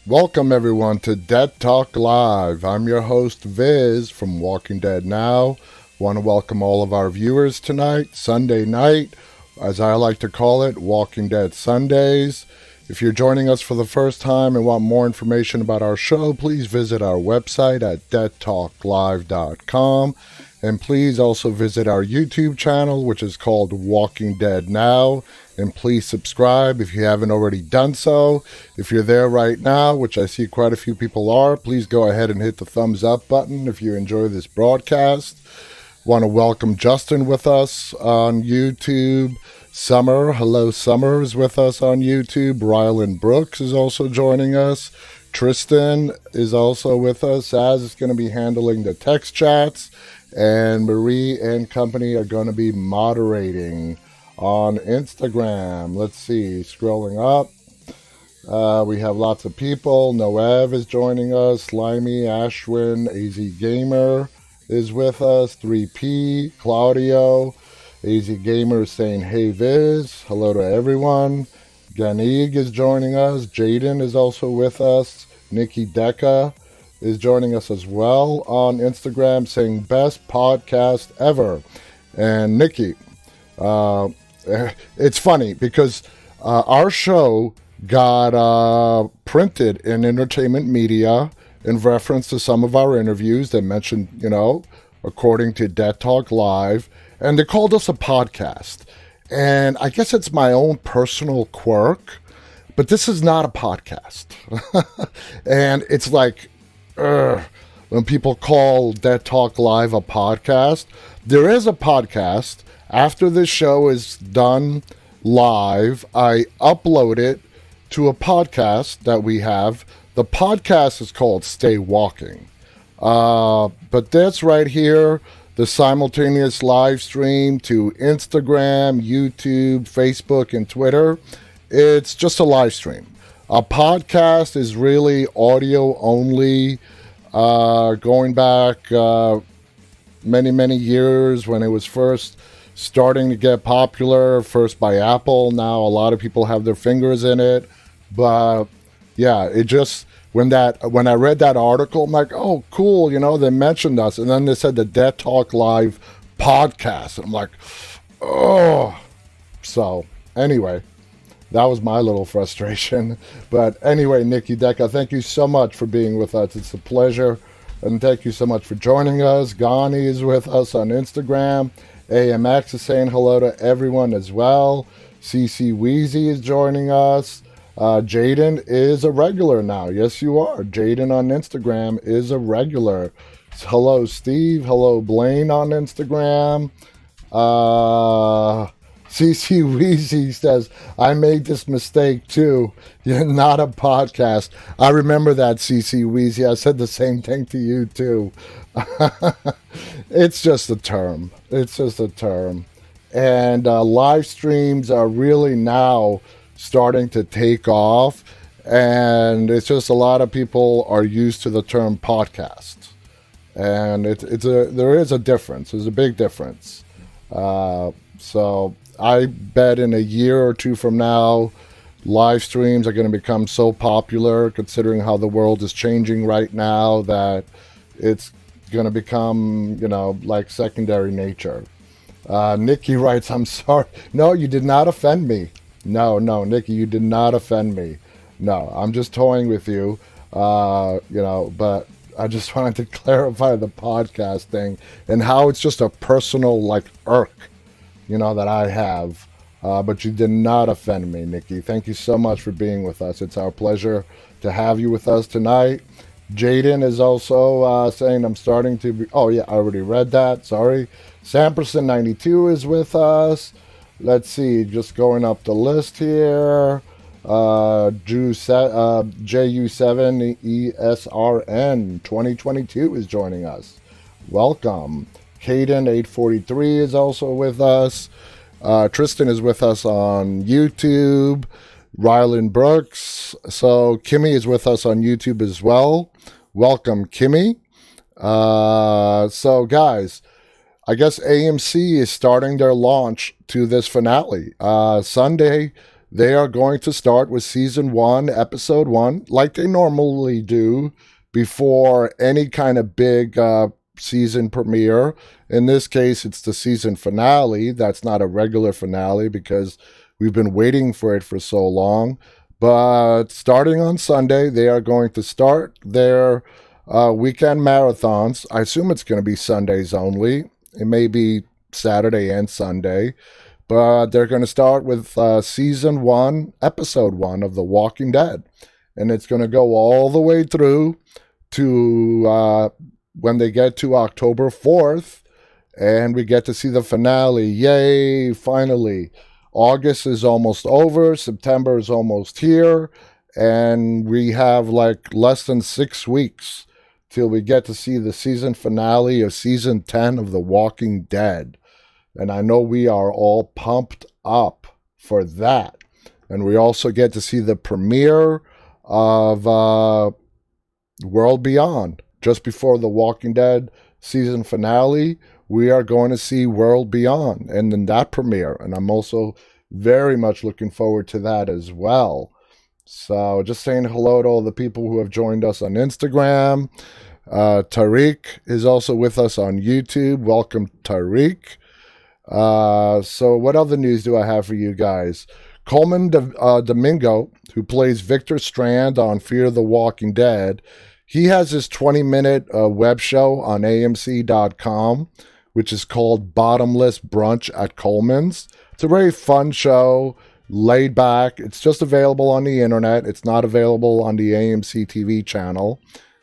Welcome everyone to Dead Talk Live. I'm your host Viz from Walking Dead Now. Want to welcome all of our viewers tonight, Sunday night, as I like to call it, Walking Dead Sundays. If you're joining us for the first time and want more information about our show, please visit our website at deadtalklive.com. And please also visit our YouTube channel, which is called Walking Dead Now. And please subscribe if you haven't already done so. If you're there right now, which I see quite a few people are, please go ahead and hit the thumbs up button if you enjoy this broadcast. Want to welcome Justin with us on YouTube. Summer, hello, Summer is with us on YouTube. Rylan Brooks is also joining us. Tristan is also with us. Saz is going to be handling the text chats. And Marie and company are going to be moderating on Instagram. Let's see, scrolling up. We have lots of people. Noev is joining us. Slimy, Ashwin, AZ Gamer is with us. 3P, Claudio. AZ Gamer is saying, hey Viz. Hello to everyone. Ganig is joining us. Jaden is also with us. Nikki Deca is joining us as well on Instagram, saying best podcast ever. And Nikki, it's funny because our show got printed in entertainment media in reference to some of our interviews that mentioned, according to Dead Talk Live, and they called us a podcast. And I guess it's my own personal quirk, but this is not a podcast. And it's like, when people call Dead Talk Live a podcast, there is a podcast. After this show is done live, I upload it to a podcast that we have. The podcast is called Stay Walking. But that's right here, the simultaneous live stream to Instagram, YouTube, Facebook, and Twitter. It's just a live stream. A podcast is really audio only, going back many, many years when it was first starting to get popular, first by Apple. Now a lot of people have their fingers in it. But yeah, it just, when I read that article, I'm like, oh, cool, they mentioned us. And then they said the Dead Talk Live podcast. And I'm like, oh. So anyway. That was my little frustration. But anyway, Nikki Deca, thank you so much for being with us. It's a pleasure. And thank you so much for joining us. Ghani is with us on Instagram. AMX is saying hello to everyone as well. CC Wheezy is joining us. Jaden is a regular now. Yes, you are. Jaden on Instagram is a regular. Hello, Steve. Hello, Blaine on Instagram. CC Weezy says, I made this mistake too. You're not a podcast. I remember that, CC Weezy. I said the same thing to you too. It's just a term. It's just a term. And live streams are really now starting to take off. And it's just a lot of people are used to the term podcast. And there is a difference. There's a big difference. So I bet in a year or two from now, live streams are going to become so popular, considering how the world is changing right now, that it's going to become, like secondary nature. Nikki writes, I'm sorry. No, you did not offend me. No, Nikki, you did not offend me. No, I'm just toying with you, but I just wanted to clarify the podcast thing and how it's just a personal, irk, that I have. But you did not offend me, Nikki. Thank you so much for being with us. It's our pleasure to have you with us tonight. Jaden is also saying I'm starting to be... Oh, yeah, I already read that. Sorry. Samperson92 is with us. Let's see. Just going up the list here. JU7ESRN 2022 is joining us. Welcome. Caden843 is also with us. Tristan is with us on YouTube. Rylan Brooks. So Kimmy is with us on YouTube as well. Welcome, Kimmy. So guys, I guess AMC is starting their launch to this finale. Sunday, they are going to start with season 1, episode 1, like they normally do before any kind of big season premiere. In this case, it's the season finale. That's not a regular finale because we've been waiting for it for so long. But starting on Sunday, they are going to start their weekend marathons. I assume it's going to be Sundays only. It may be Saturday and Sunday. But they're going to start with season 1, episode 1 of The Walking Dead. And it's going to go all the way through to when they get to October 4th. And we get to see the finale. Yay, finally. August is almost over. September is almost here. And we have like less than 6 weeks till we get to see the season finale of season 10 of The Walking Dead. And I know we are all pumped up for that. And we also get to see the premiere of World Beyond. Just before The Walking Dead season finale, we are going to see World Beyond and then that premiere. And I'm also very much looking forward to that as well. So just saying hello to all the people who have joined us on Instagram. Tariq is also with us on YouTube. Welcome, Tariq. So what other news do I have for you guys? Coleman Domingo, who plays Victor Strand on Fear the Walking Dead, he has his 20-minute web show on AMC.com, which is called Bottomless Brunch at Coleman's. It's a very fun show, laid back. It's just available on the internet. It's not available on the AMC TV channel.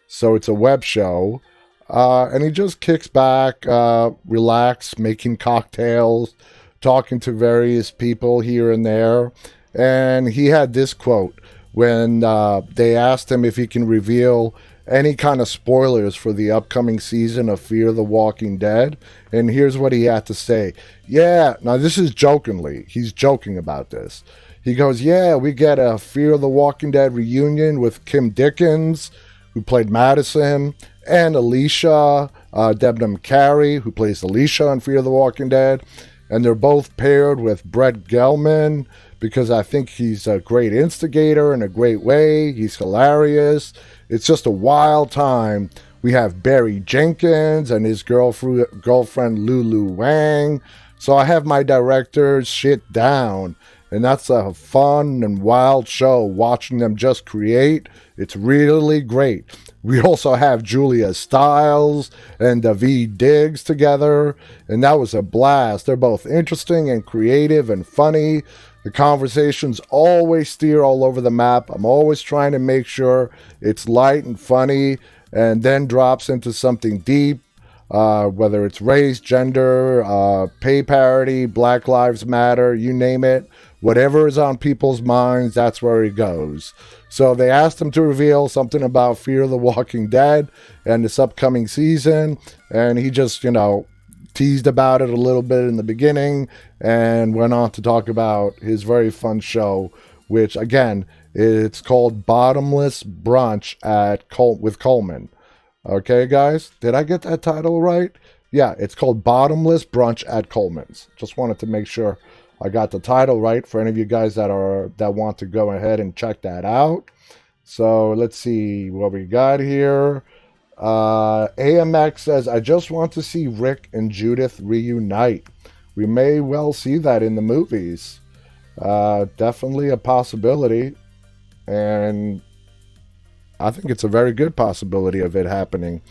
So it's a web show. And he just kicks back, relax, making cocktails, talking to various people here and there. And he had this quote when they asked him if he can reveal any kind of spoilers for the upcoming season of Fear the Walking Dead. And here's what he had to say. Yeah, now this is jokingly. He's joking about this. He goes, yeah, we get a Fear the Walking Dead reunion with Kim Dickens, who played Madison, and Alicia, Debnam Carey, who plays Alicia on Fear the Walking Dead. And they're both paired with Brett Gelman because I think he's a great instigator in a great way. He's hilarious. It's just a wild time. We have Barry Jenkins and his girlfriend Lulu Wang. So I have my directors shit down. And that's a fun and wild show watching them just create. It's really great. We also have Julia Stiles and Daveed Diggs together, and that was a blast. They're both interesting and creative and funny. The conversations always steer all over the map. I'm always trying to make sure it's light and funny and then drops into something deep, whether it's race, gender, pay parity, Black Lives Matter, you name it. Whatever is on people's minds, that's where he goes. So they asked him to reveal something about Fear the Walking Dead and this upcoming season. And he just, teased about it a little bit in the beginning and went on to talk about his very fun show, which, again, it's called Bottomless Brunch with Coleman. Okay, guys? Did I get that title right? Yeah, it's called Bottomless Brunch at Coleman's. Just wanted to make sure I got the title right for any of you guys that want to go ahead and check that out. So let's see what we got here. AMX says, I just want to see Rick and Judith reunite. We may well see that in the movies. Definitely a possibility. And I think it's a very good possibility of it happening.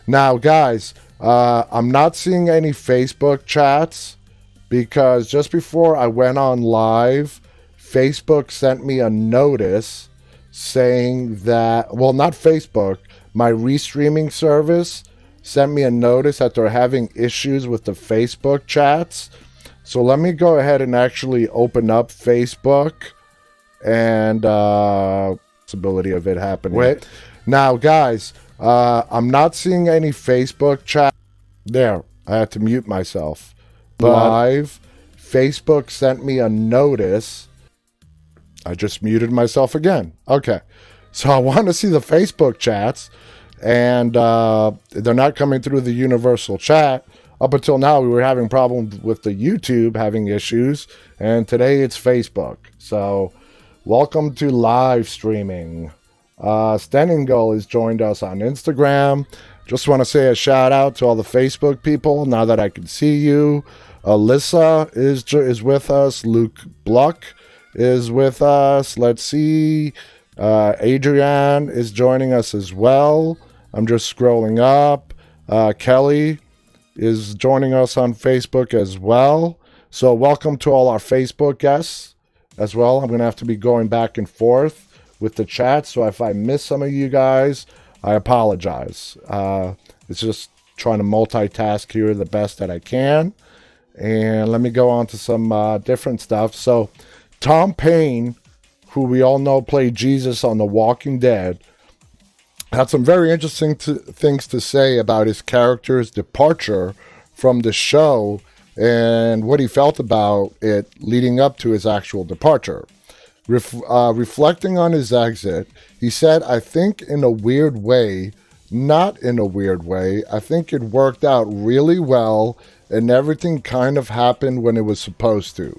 Now, guys, I'm not seeing any Facebook chats because just before I went on live, Facebook sent me a notice saying that, well, not Facebook, my restreaming service sent me a notice that they're having issues with the Facebook chats. So let me go ahead and actually open up Facebook and possibility of it happening. Wait. Now, guys, I'm not seeing any Facebook chat. There, I had to mute myself. Live, Facebook sent me a notice. I just muted myself again. Okay. So I want to see the Facebook chats, and they're not coming through the universal chat. Up until now, we were having problems with the YouTube having issues, and today it's Facebook. So, welcome to live streaming. Stenningull has joined us on Instagram. Just want to say a shout out to all the Facebook people now that I can see you. Alyssa is with us. Luke Bluck is with us. Let's see. Adrienne is joining us as well. I'm just scrolling up. Kelly is joining us on Facebook as well. So welcome to all our Facebook guests as well. I'm going to have to be going back and forth with the chat. So if I miss some of you guys, I apologize. It's just trying to multitask here the best that I can. And let me go on to some different stuff. So Tom Paine, who we all know played Jesus on The Walking Dead, had some very interesting things to say about his character's departure from the show and what he felt about it leading up to his actual departure. Reflecting on his exit, he said, "I think in a weird way, not in a weird way, I think it worked out really well and everything kind of happened when it was supposed to.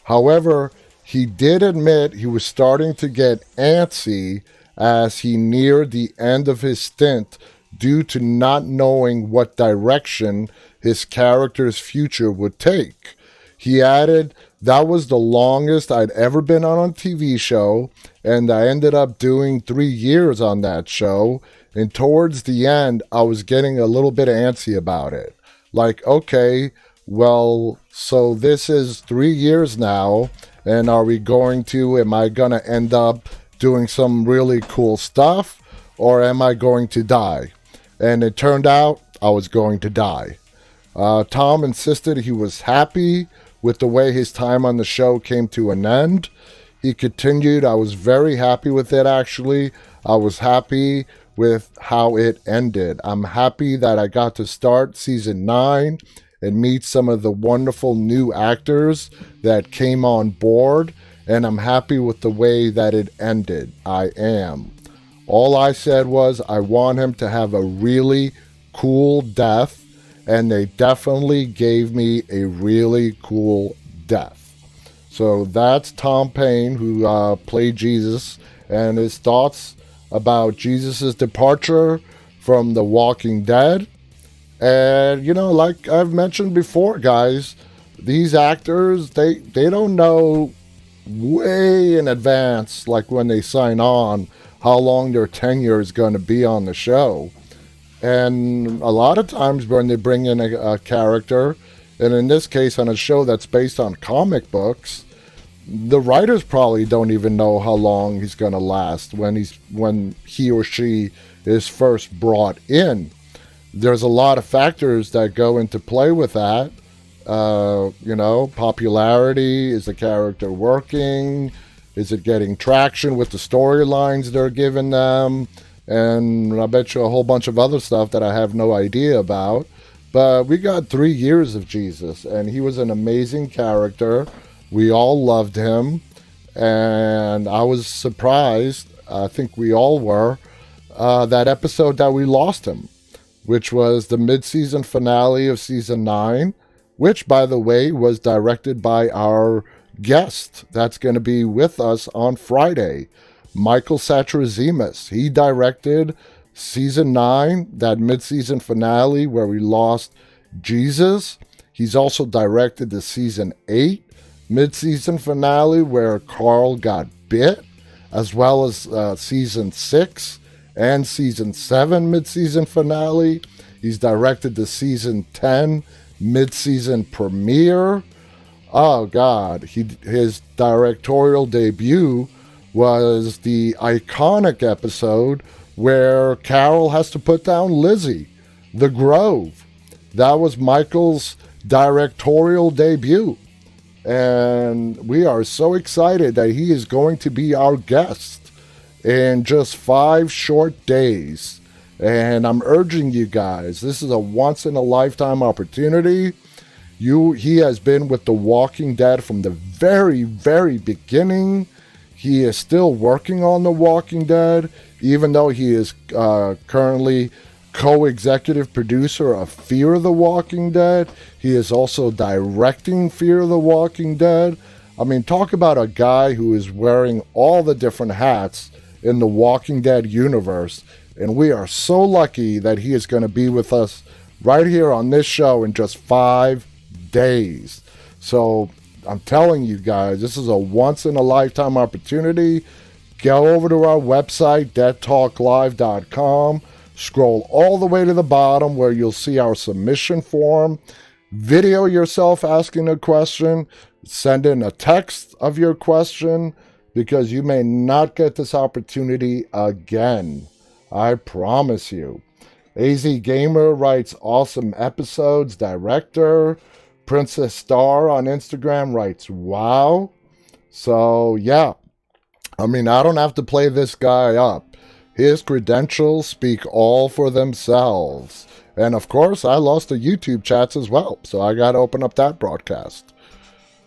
However, he did admit he was starting to get antsy as he neared the end of his stint due to not knowing what direction his character's future would take. He added, that was the longest I'd ever been on a TV show, and I ended up doing 3 years on that show, and towards the end, I was getting a little bit antsy about it. Like, okay, well, so this is 3 years now, and am I going to end up doing some really cool stuff, or am I going to die? And it turned out I was going to die. Tom insisted he was happy with the way his time on the show came to an end. He continued, I was very happy with it, actually. I was happy with how it ended. I'm happy that I got to start season 9 and meet some of the wonderful new actors that came on board, and I'm happy with the way that it ended. I am. All I said was I want him to have a really cool death, and they definitely gave me a really cool death. So that's Tom Paine, who played Jesus, and his thoughts about Jesus' departure from The Walking Dead. And, like I've mentioned before, guys, these actors, they don't know way in advance, like when they sign on, how long their tenure is going to be on the show. And a lot of times when they bring in a character, and in this case on a show that's based on comic books, the writers probably don't even know how long he's going to last when he or she is first brought in. There's a lot of factors that go into play with that. Popularity. Is the character working? Is it getting traction with the storylines they're giving them? And I bet you a whole bunch of other stuff that I have no idea about. But we got 3 years of Jesus, and he was an amazing character. We all loved him, and I was surprised, I think we all were, that episode that we lost him, which was the mid-season finale of season 9, which, by the way, was directed by our guest that's going to be with us on Friday, Michael Satrazimus. He directed season 9, that mid-season finale where we lost Jesus. He's also directed the season 8 mid-season finale where Carl got bit, as well as season 6 and season 7 mid-season finale. He's directed the season 10 mid-season premiere. Oh God, his directorial debut was the iconic episode where Carol has to put down Lizzie, the Grove. That was Michael's directorial debut. And we are so excited that he is going to be our guest in just 5 short days. And I'm urging you guys, this is a once-in-a-lifetime opportunity. He has been with The Walking Dead from the very, very beginning. He is still working on The Walking Dead, even though he is currently co-executive producer of Fear the Walking Dead. He is also directing Fear the Walking Dead. I mean, talk about a guy who is wearing all the different hats in the Walking Dead universe. And we are so lucky that he is going to be with us right here on this show in just 5 days. So I'm telling you guys, this is a once-in-a-lifetime opportunity. Go over to our website, deadtalklive.com. Scroll all the way to the bottom where you'll see our submission form. Video yourself asking a question. Send in a text of your question because you may not get this opportunity again. I promise you. AZ Gamer writes awesome episodes. Director. Princess Star on Instagram writes wow. So yeah. I mean, I don't have to play this guy up. His credentials speak all for themselves. And of course, I lost the YouTube chats as well. So I got to open up that broadcast.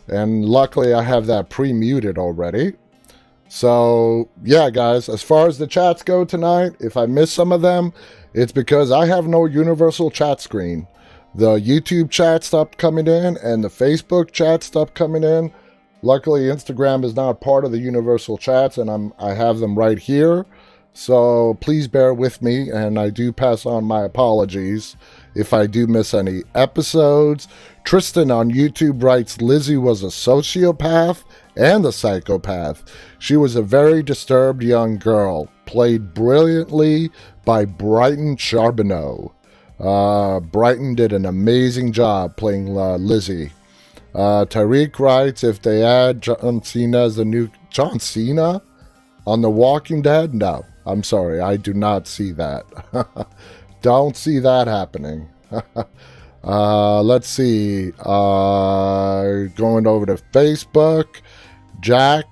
And luckily, I have that pre-muted already. So yeah, guys, as far as the chats go tonight, if I miss some of them, it's because I have no universal chat screen. The YouTube chat stopped coming in and the Facebook chat stopped coming in. Luckily, Instagram is not part of the universal chats and I have them right here. So please bear with me, and I do pass on my apologies if I do miss any episodes. Tristan on YouTube writes, Lizzie was a sociopath and a psychopath. She was a very disturbed young girl, played brilliantly by Brighton Charbonneau. Brighton did an amazing job playing Lizzie. Tariq writes, if they add John Cena as the new John Cena on The Walking Dead, no. I'm sorry, I do not see that. Don't see that happening. Let's see. Going over to Facebook. Jack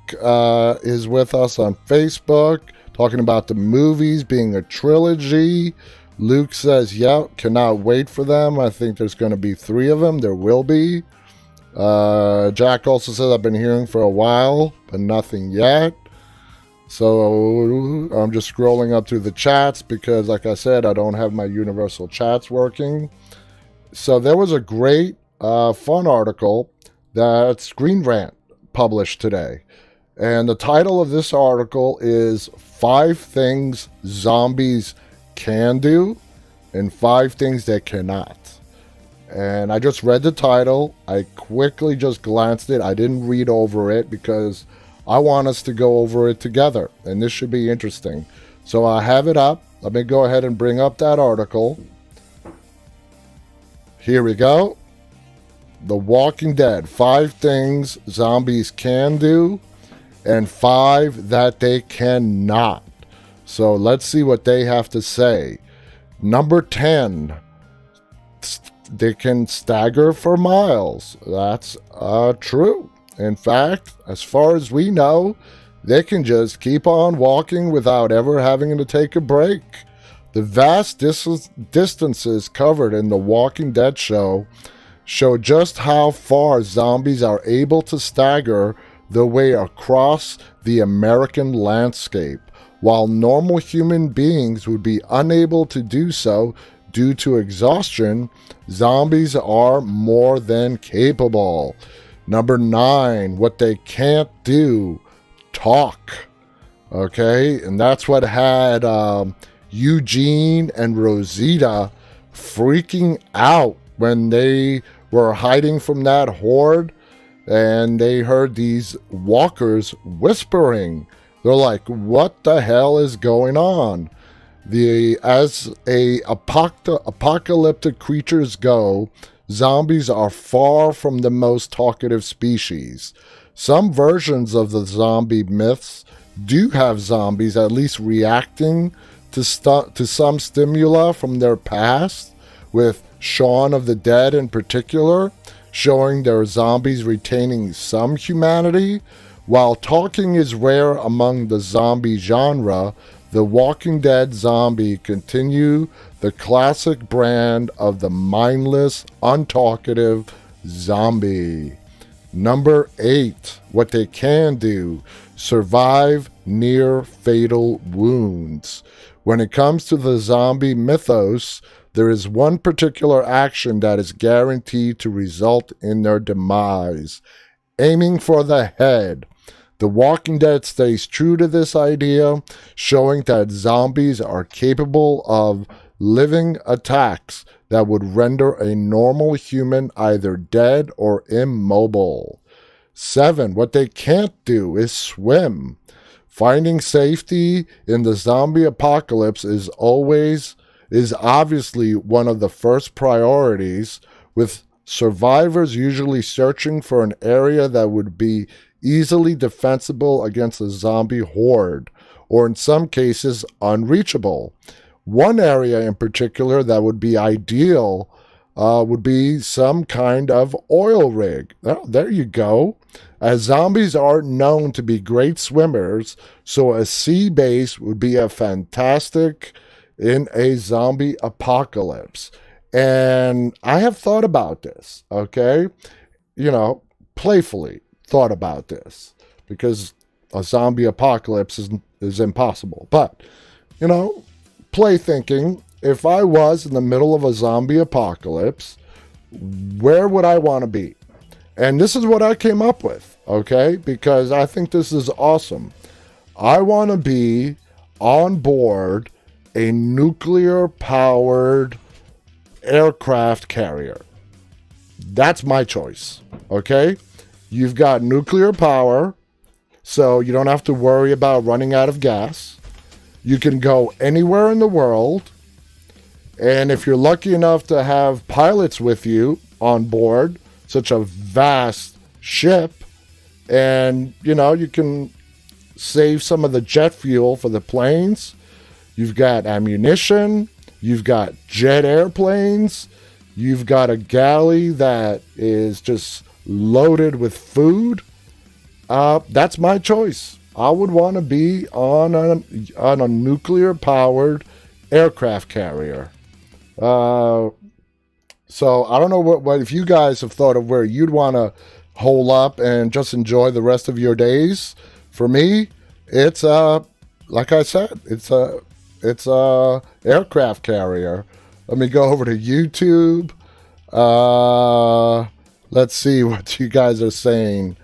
is with us on Facebook, talking about the movies being a trilogy. Luke says, yep, cannot wait for them. I think there's going to be 3 of them. There will be. Jack also says, I've been hearing for a while, but nothing yet. So I'm just scrolling up through the chats because, like I said, I don't have my universal chats working. So there was a great, fun article that Screen Rant published today. And the title of this article is 5 Things Zombies Can Do and 5 Things They Cannot. And I just read the title. I quickly just glanced it. I didn't read over it because I want us to go over it together, and this should be interesting. So I have it up. Let me go ahead and bring up that article. Here we go. The Walking Dead, 5 things zombies can do, and 5 that they cannot. So let's see what they have to say. Number 10, they can stagger for miles. That's true. In fact, as far as we know, they can just keep on walking without ever having to take a break. The vast distances covered in the Walking Dead show just how far zombies are able to stagger their way across the American landscape, while normal human beings would be unable to do so due to exhaustion. Zombies are more than capable. Number 9, what they can't do, talk. Okay, and that's what had Eugene and Rosita freaking out when they were hiding from that horde and they heard these walkers whispering. They're like, what the hell is going on? As apocalyptic creatures go, zombies are far from the most talkative species. Some versions of the zombie myths do have zombies at least reacting to some stimuli from their past, with Shaun of the Dead in particular, showing their zombies retaining some humanity. While talking is rare among the zombie genre, The Walking Dead zombie continue the classic brand of the mindless, untalkative zombie. Number 8, what they can do, survive near fatal wounds. When it comes to the zombie mythos, there is one particular action that is guaranteed to result in their demise: aiming for the head. The Walking Dead stays true to this idea, showing that zombies are capable of living attacks that would render a normal human either dead or immobile. 7. What they can't do is swim. Finding safety in the zombie apocalypse is obviously one of the first priorities, with survivors usually searching for an area that would be easily defensible against a zombie horde, or in some cases unreachable. One area in particular that would be ideal would be some kind of oil rig. Oh, there you go. As zombies aren't known to be great swimmers, so a sea base would be a fantastic in a zombie apocalypse. And I have thought about this, okay? Playfully thought about this, because a zombie apocalypse is impossible. But, play thinking, if I was in the middle of a zombie apocalypse, where would I want to be? And this is what I came up with, okay? Because I think this is awesome. I want to be on board a nuclear-powered aircraft carrier. That's my choice, okay? You've got nuclear power, so you don't have to worry about running out of gas. You can go anywhere in the world. And if you're lucky enough to have pilots with you on board such a vast ship, and, you can save some of the jet fuel for the planes. You've got ammunition. You've got jet airplanes. You've got a galley that is just loaded with food. That's my choice. I would want to be on a nuclear-powered aircraft carrier. So I don't know what if you guys have thought of where you'd want to hole up and just enjoy the rest of your days. For me, it's like I said, it's a aircraft carrier. Let me go over to YouTube. Let's see what you guys are saying.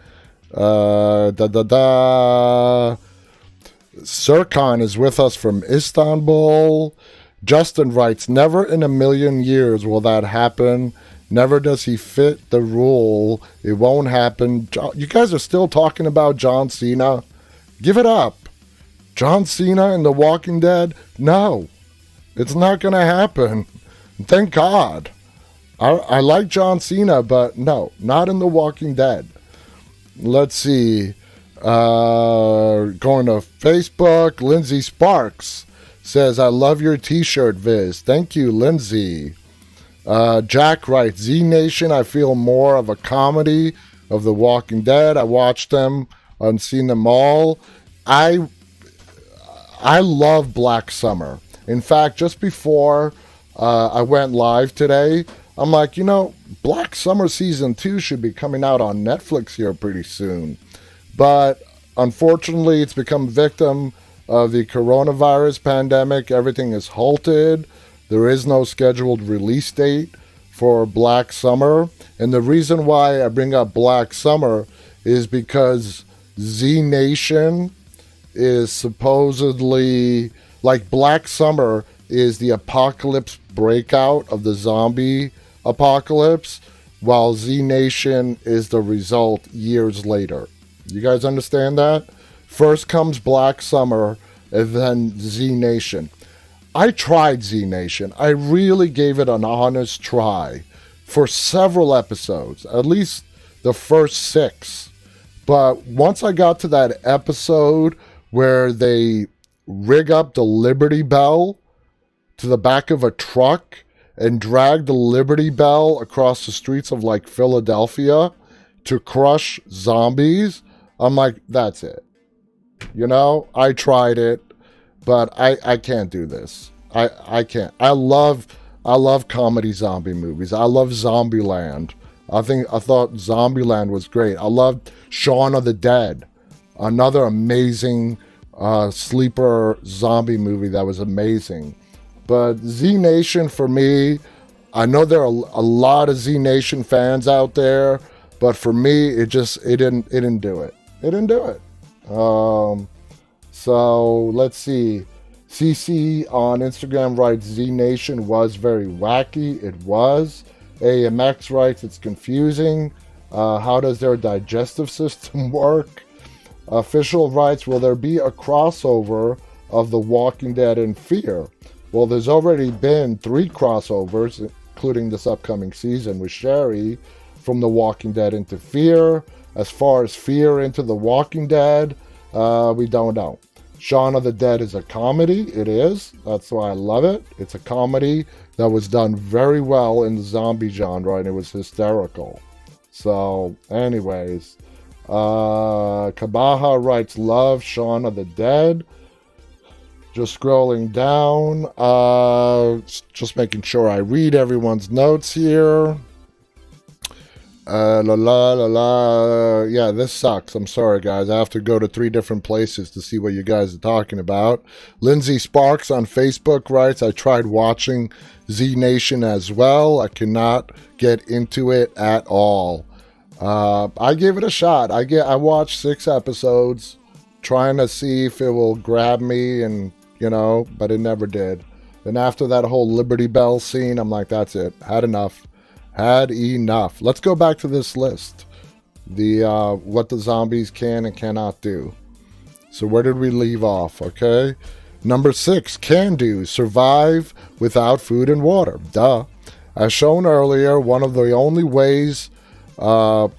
Serkan is with us from Istanbul. Justin writes, never in a million years will that happen. Never does he fit the rule. It won't happen. You guys are still talking about John Cena? Give it up. John Cena in The Walking Dead? No. It's not going to happen. Thank God. I like John Cena, but no, not in The Walking Dead. Let's see. Going to Facebook, Lindsay Sparks says, I love your t-shirt, Viz. Thank you, Lindsay. Jack writes, Z Nation, I feel more of a comedy of The Walking Dead. I watched them and seen them all. I love Black Summer. In fact, just before I went live today, I'm like, Black Summer Season 2 should be coming out on Netflix here pretty soon. But unfortunately, it's become victim of the coronavirus pandemic. Everything is halted. There is no scheduled release date for Black Summer. And the reason why I bring up Black Summer is because Z Nation is supposedly, like, Black Summer is the apocalypse breakout of the zombie apocalypse, while Z Nation is the result years later. You guys understand that? First comes Black Summer, and then Z Nation. I tried Z Nation. I really gave it an honest try for several episodes, at least the first 6. But once I got to that episode where they rig up the Liberty Bell to the back of a truck and drag the Liberty Bell across the streets of, like, Philadelphia to crush zombies, I'm like, that's it. I tried it, but I can't do this. I can't. I love comedy zombie movies. I love Zombieland. I thought Zombieland was great. I loved Shaun of the Dead, another amazing sleeper zombie movie that was amazing. But Z Nation, for me, I know there are a lot of Z Nation fans out there, but for me, it didn't do it. It didn't do it. So let's see. CC on Instagram writes, Z Nation was very wacky. It was. AMX writes, it's confusing. How does their digestive system work? Official writes, will there be a crossover of The Walking Dead and Fear? Well, there's already been 3 crossovers, including this upcoming season with Sherry, from The Walking Dead into Fear. As far as Fear into The Walking Dead, we don't know. Shaun of the Dead is a comedy. It is. That's why I love it. It's a comedy that was done very well in the zombie genre, and it was hysterical. So, anyways, Kabaha writes, love Shaun of the Dead. Just scrolling down, just making sure I read everyone's notes here. Yeah, this sucks. I'm sorry, guys. I have to go to 3 different places to see what you guys are talking about. Lindsay Sparks on Facebook writes, I tried watching Z Nation as well. I cannot get into it at all. I gave it a shot. I watched 6 episodes, trying to see if it will grab me, and but it never did. Then after that whole Liberty Bell scene, I'm like, that's it. Had enough. Let's go back to this list. The what the zombies can and cannot do. So where did we leave off? Okay. Number 6, can do. Survive without food and water. Duh. As shown earlier, one of the only ways to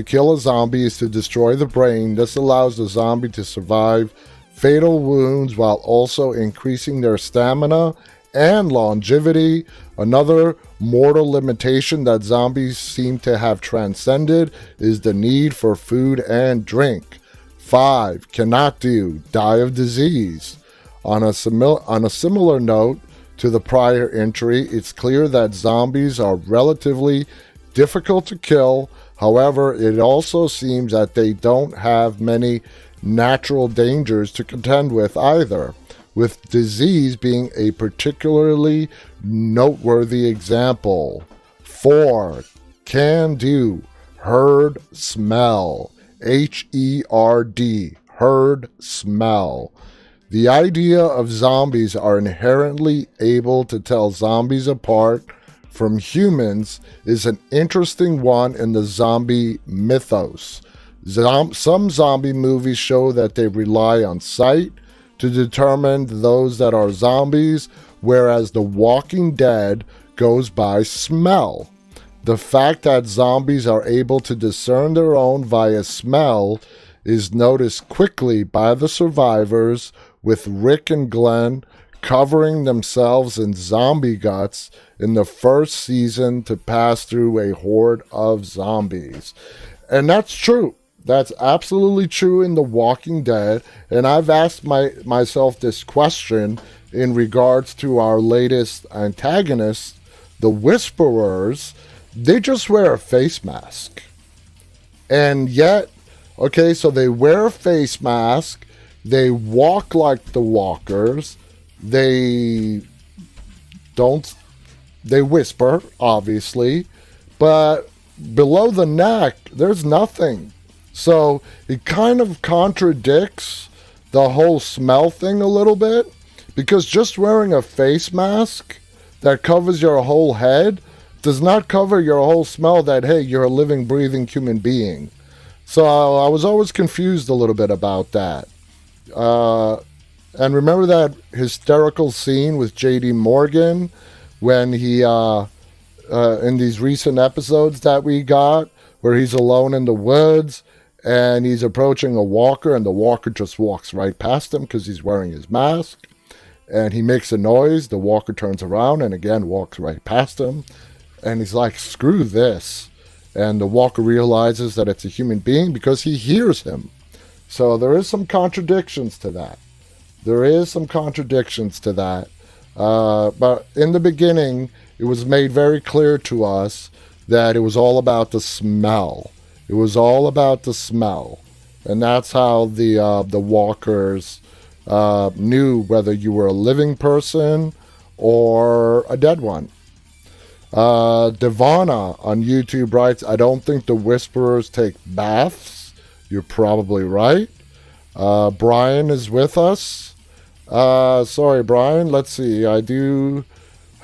kill a zombie is to destroy the brain. This allows the zombie to survive fatal wounds while also increasing their stamina and longevity. Another mortal limitation that zombies seem to have transcended is the need for food and drink. 5, cannot do. Die of disease. On a similar note to the prior entry, it's clear that zombies are relatively difficult to kill. However, it also seems that they don't have many natural dangers to contend with either, with disease being a particularly noteworthy example. 4, can do. Herd smell. HERD. Herd smell. The idea of zombies are inherently able to tell zombies apart from humans is an interesting one in the zombie mythos. Some zombie movies show that they rely on sight to determine those that are zombies, whereas The Walking Dead goes by smell. The fact that zombies are able to discern their own via smell is noticed quickly by the survivors, with Rick and Glenn covering themselves in zombie guts in the first season to pass through a horde of zombies. And that's true. That's absolutely true in The Walking Dead. And I've asked myself this question in regards to our latest antagonists, the Whisperers. They just wear a face mask. And yet, okay, so they wear a face mask. They walk like the walkers. They whisper, obviously. But below the neck, there's nothing. So it kind of contradicts the whole smell thing a little bit, because just wearing a face mask that covers your whole head does not cover your whole smell that, hey, you're a living, breathing human being. So I was always confused a little bit about that. And remember that hysterical scene with J.D. Morgan when he, in these recent episodes that we got, where he's alone in the woods and he's approaching a walker, and the walker just walks right past him because he's wearing his mask, and he makes a noise. The walker turns around and again walks right past him, and he's like, screw this. And the walker realizes that it's a human being because he hears him. So there is some contradictions to that. But in the beginning, it was made very clear to us that it was all about the smell. And that's how the walkers knew whether you were a living person or a dead one. Devana on YouTube writes, I don't think the Whisperers take baths. You're probably right. Brian is with us. Sorry, Brian. Let's see. I don't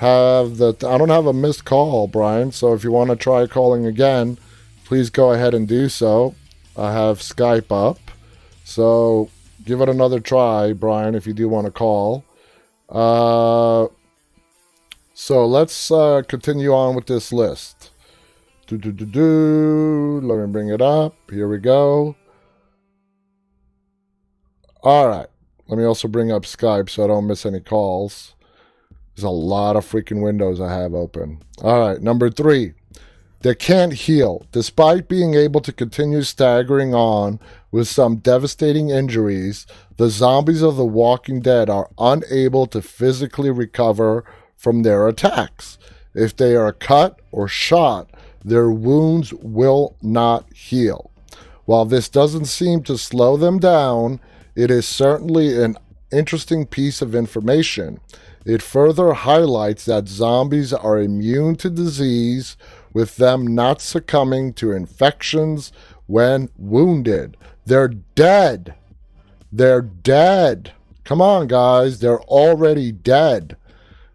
have a missed call, Brian. So if you want to try calling again, please go ahead and do so. I have Skype up. So give it another try, Brian, if you do want to call. So let's continue on with this list. Let me bring it up. Here we go. All right. Let me also bring up Skype so I don't miss any calls. There's a lot of freaking windows I have open. All right. Number 3. They can't heal. Despite being able to continue staggering on with some devastating injuries, the zombies of The Walking Dead are unable to physically recover from their attacks. If they are cut or shot, their wounds will not heal. While this doesn't seem to slow them down, it is certainly an interesting piece of information. It further highlights that zombies are immune to disease, with them not succumbing to infections when wounded. They're dead. They're dead. Come on, guys. They're already dead.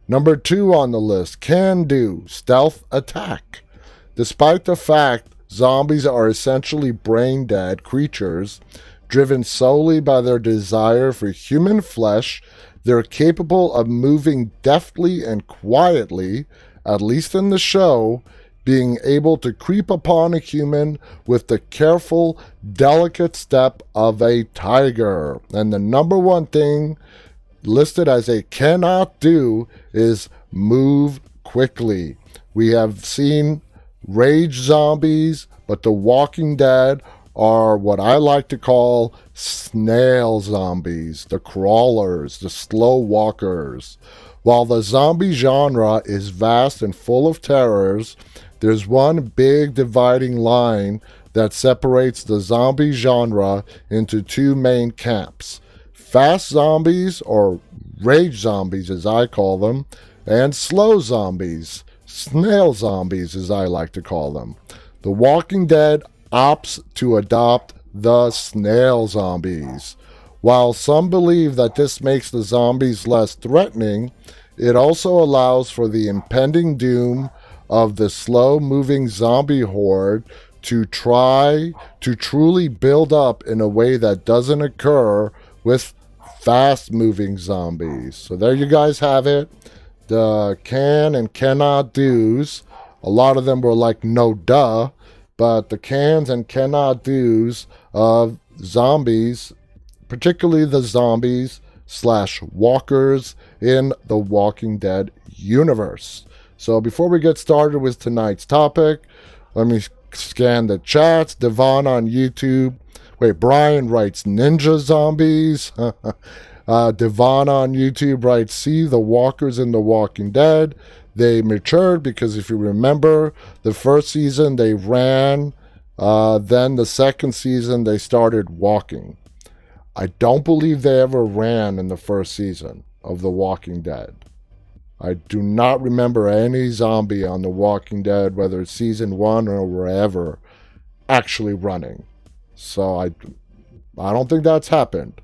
Number 2 on the list, can do, stealth attack. Despite the fact zombies are essentially brain-dead creatures, driven solely by their desire for human flesh, they're capable of moving deftly and quietly, at least in the show, being able to creep upon a human with the careful, delicate step of a tiger. And the number one thing listed as a cannot do is move quickly. We have seen rage zombies, but The Walking Dead are what I like to call snail zombies, the crawlers, the slow walkers. While the zombie genre is vast and full of terrors, there's one big dividing line that separates the zombie genre into 2 main camps. Fast zombies, or rage zombies as I call them, and slow zombies, snail zombies as I like to call them. The Walking Dead opts to adopt the snail zombies. While some believe that this makes the zombies less threatening, it also allows for the impending doom of the slow-moving zombie horde to try to truly build up in a way that doesn't occur with fast-moving zombies. So there you guys have it. The can and cannot do's. A lot of them were like, no duh. But the cans and cannot do's of zombies, particularly the zombies / walkers in the Walking Dead universe. So before we get started with tonight's topic, let me scan the chats. Devon on YouTube. Wait, Brian writes ninja zombies. Devon on YouTube writes, see the walkers in The Walking Dead. They matured because if you remember, the first season they ran. Then the second season they started walking. I don't believe they ever ran in the first season of The Walking Dead. I do not remember any zombie on The Walking Dead, whether it's season 1 or wherever, actually running. So I don't think that's happened.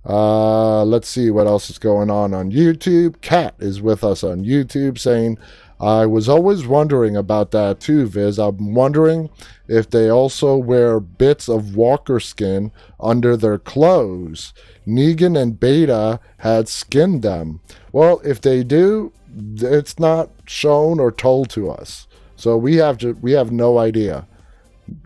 Let's see what else is going on YouTube. Kat is with us on YouTube saying, I was always wondering about that too, Viz. I'm wondering if they also wear bits of walker skin under their clothes. Negan and Beta had skinned them. Well, if they do, it's not shown or told to us. So we have no idea.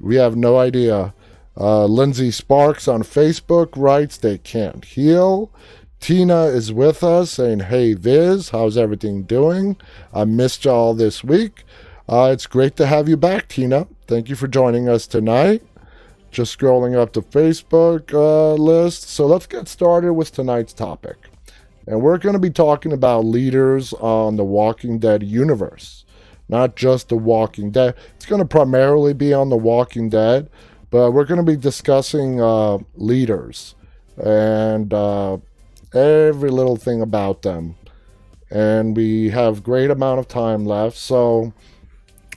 We have no idea. Lindsay Sparks on Facebook writes, they can't heal. Tina is with us saying, hey Viz, how's everything doing? I missed y'all this week. It's great to have you back, Tina. Thank you for joining us tonight. Just scrolling up the Facebook list. So let's get started with tonight's topic. And we're going to be talking about leaders on the Walking Dead universe. Not just The Walking Dead. It's going to primarily be on The Walking Dead. But we're going to be discussing leaders. And every little thing about them. And we have great amount of time left, so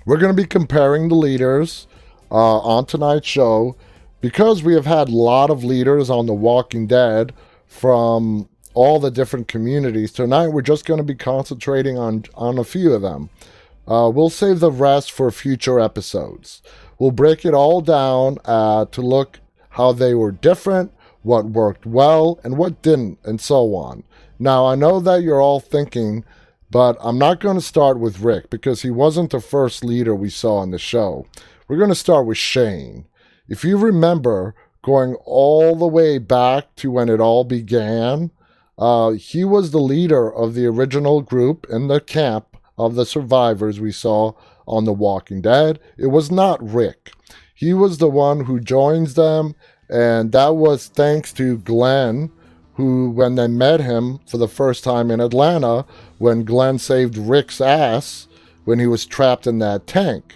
we're going to be comparing the leaders on tonight's show, because we have had a lot of leaders on The Walking Dead from all the different communities. Tonight we're just going to be concentrating on a few of them. We'll save the rest for future episodes. We'll break it all down to look how they were different, what worked well, and what didn't, and so on. Now, I know that you're all thinking, but I'm not going to start with Rick, because he wasn't the first leader we saw on the show. We're going to start with Shane. If you remember, going all the way back to when it all began, he was the leader of the original group in the camp of the survivors we saw on The Walking Dead. It was not Rick. He was the one who joins them, and that was thanks to Glenn, who, when they met him for the first time in Atlanta, when Glenn saved Rick's ass when he was trapped in that tank.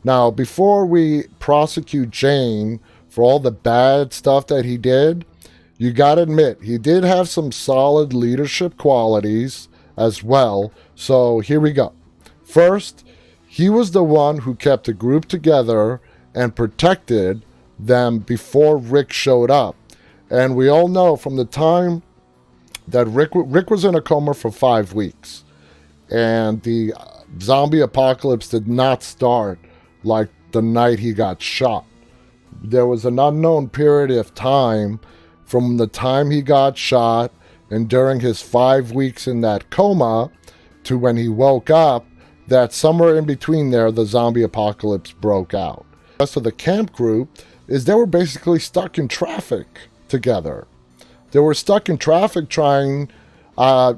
Now, before we prosecute Shane for all the bad stuff that he did, you gotta admit, he did have some solid leadership qualities as well. So here we go. First, he was the one who kept the group together and protected them before Rick showed up. And we all know from the time that Rick was in a coma for 5 weeks, and the zombie apocalypse did not start like the night he got shot. There was an unknown period of time from the time he got shot and during his 5 weeks in that coma to when he woke up, that somewhere in between there, the zombie apocalypse broke out. The rest of the camp group is they were basically stuck in traffic together. They were stuck in traffic trying to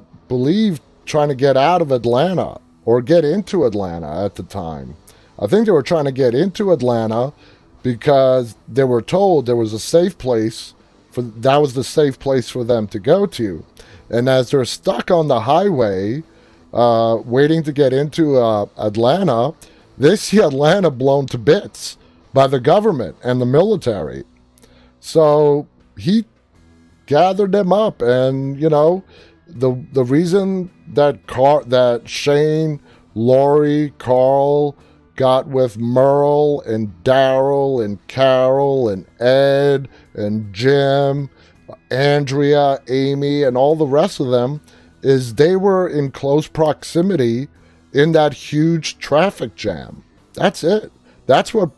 get out of Atlanta or get into Atlanta at the time. I think they were trying to get into Atlanta because they were told there was a safe place that was the safe place for them to go to. And as they're stuck on the highway, waiting to get into Atlanta, they see Atlanta blown to bits by the government and the military. So he gathered them up, and the reason that Shane, Lori, Carl got with Merle and Daryl and Carol and Ed and Jim, Andrea, Amy, and all the rest of them is they were in close proximity in that huge traffic jam. That's it. That's what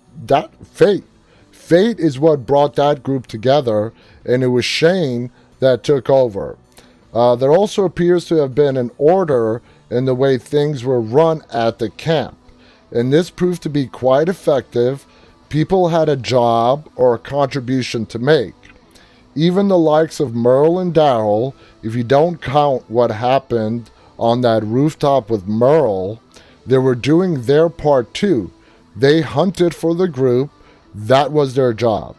fate is what brought that group together, and it was Shane that took over. There also appears to have been an order in the way things were run at the camp, and this proved to be quite effective. People had a job or a contribution to make. Even the likes of Merle and Daryl, if you don't count what happened on that rooftop with Merle, they were doing their part too. They hunted for the group. That was their job.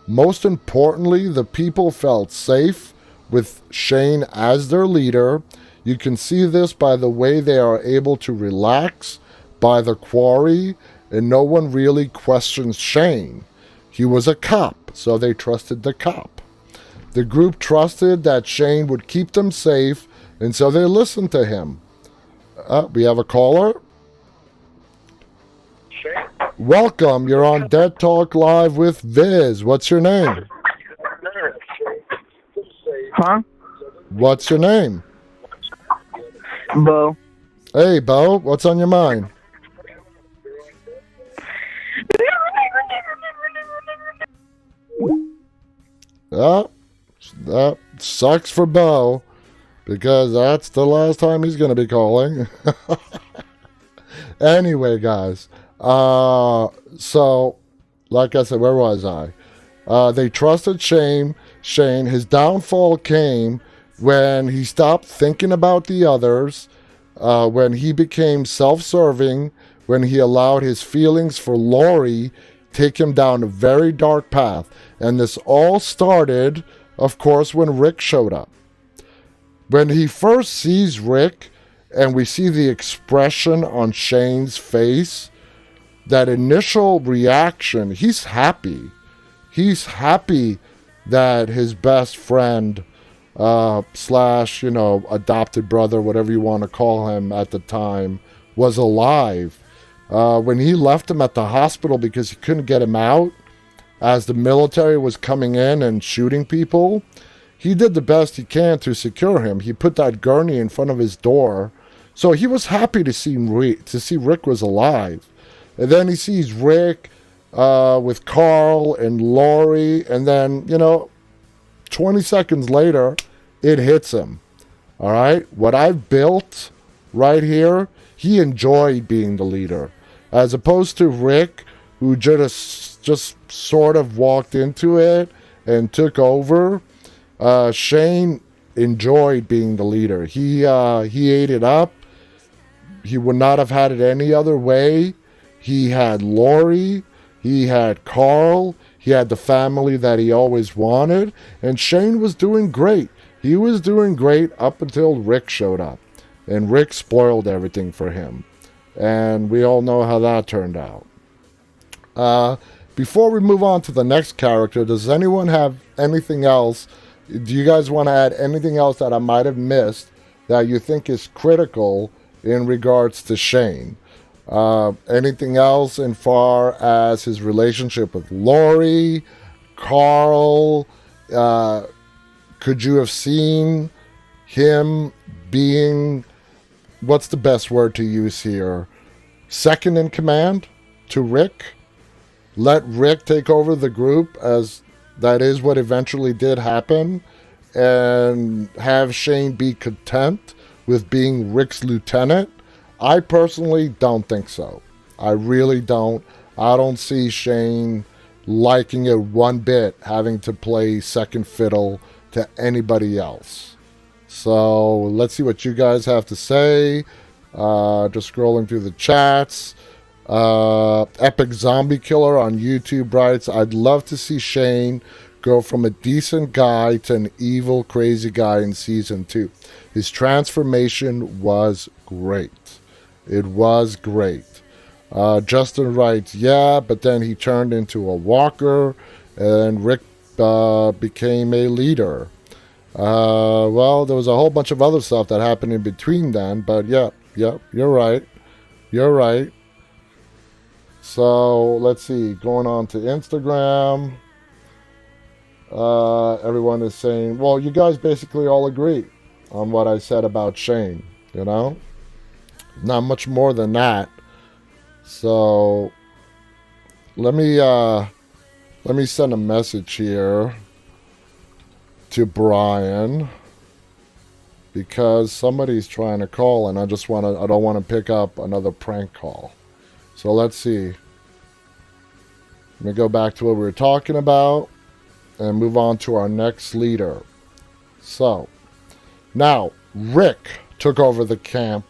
Most importantly, the people felt safe with Shane as their leader. You can see this by the way they are able to relax by the quarry, and no one really questions Shane. He was a cop, so they trusted the cop. The group trusted that Shane would keep them safe, and so they listened to him. We have a caller. Shane? Welcome. You're on Dead Talk Live with Viz. What's your name? Huh? What's your name? Bo. Hey, Bo. What's on your mind? That sucks for Bo, because that's the last time he's going to be calling. Anyway, guys, so like I said, where was I? They trusted Shane. His downfall came when he stopped thinking about the others, when he became self-serving, when he allowed his feelings for Lori take him down a very dark path. And this all started, of course, when Rick showed up. When he first sees Rick, and we see the expression on Shane's face, that initial reaction, he's happy. He's happy that his best friend slash, adopted brother, whatever you want to call him at the time, was alive. When he left him at the hospital because he couldn't get him out, as the military was coming in and shooting people, he did the best he can to secure him. He put that gurney in front of his door. So he was happy to see Rick was alive. And then he sees Rick with Carl and Lori. And then, 20 seconds later, it hits him. All right? What I've built right here, he enjoyed being the leader. As opposed to Rick, who just sort of walked into it and took over. Shane enjoyed being the leader. He ate it up. He would not have had it any other way. He had Lori. He had Carl. He had the family that he always wanted. And Shane was doing great. He was doing great up until Rick showed up. And Rick spoiled everything for him. And we all know how that turned out. Before we move on to the next character, does anyone have anything else? Do you guys want to add anything else that I might have missed that you think is critical in regards to Shane? Anything else in far as his relationship with Lori, Carl? Could you have seen him being, what's the best word to use here? Second in command to Rick? Let Rick take over the group, as that is what eventually did happen, and have Shane be content with being Rick's lieutenant? I personally don't think so. I really don't. I don't see Shane liking it one bit, having to play second fiddle to anybody else. So let's see what you guys have to say. Just scrolling through the chats. Epic Zombie Killer on YouTube writes, I'd love to see Shane go from a decent guy to an evil, crazy guy in season 2. His transformation was great. It was great. Justin writes, yeah, but then he turned into a walker and Rick became a leader. Well, there was a whole bunch of other stuff that happened in between then, but yeah, you're right. You're right. So let's see, going on to Instagram. Everyone is saying, well, you guys basically all agree on what I said about Shane, Not much more than that. So let me send a message here to Brian, because somebody's trying to call and I don't want to pick up another prank call. So let's see. Let me go back to what we were talking about and move on to our next leader. So, now, Rick took over the camp.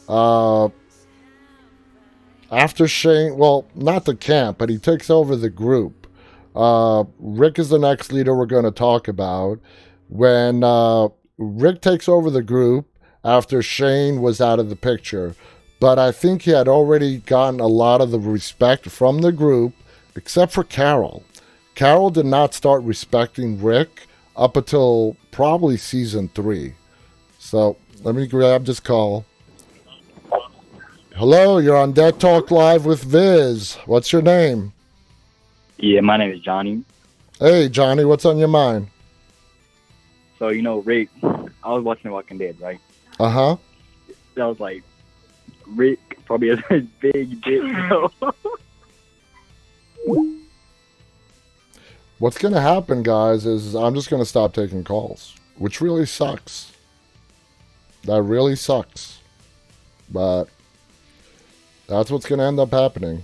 After Shane, well, not the camp, but he takes over the group. Rick is the next leader we're going to talk about. When Rick takes over the group after Shane was out of the picture. But I think he had already gotten a lot of the respect from the group, except for Carol. Carol did not start respecting Rick up until probably season 3. So let me grab this call. Hello, you're on Dead Talk Live with Viz. What's your name? Yeah, my name is Johnny. Hey, Johnny, what's on your mind? So, Rick, I was watching Walking Dead, right? Uh-huh. I was like, Rick probably has a big dick, What's going to happen, guys, is I'm just going to stop taking calls, which really sucks. That really sucks. But that's what's going to end up happening.